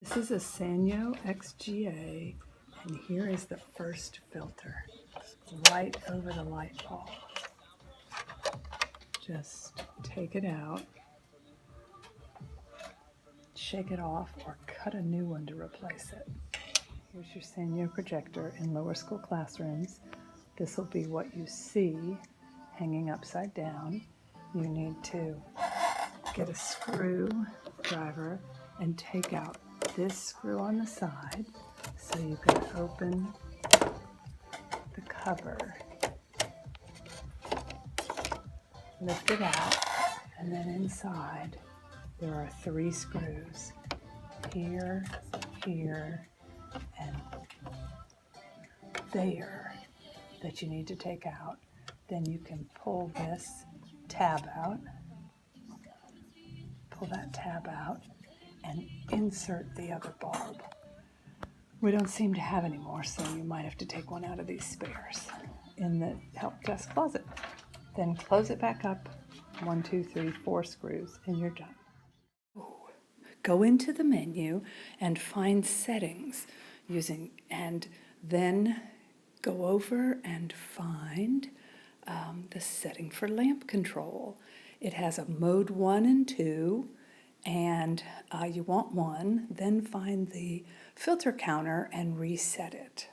This is a Sanyo XGA, and here is the first filter, right over the light bulb. Just take it out, shake it off, or cut a new one to replace it. Here's your Sanyo projector in lower school classrooms. This will be what you see hanging upside down. You need to get a screwdriver and take out this screw on the side so you can open the cover. Lift it out, and then inside there are 3 screws, here, here, and there, that you need to take out. Then you can pull this tab out, pull that tab out, and insert the other bulb. We don't seem to have any more, so you might have to take one out of these spares in the help desk closet. Then close it back up, 1, 2, 3, 4 screws, and you're done. Go into the menu and find settings and then go over and find the setting for lamp control. It has a mode 1 and 2, and you want 1, then find the filter counter and reset it.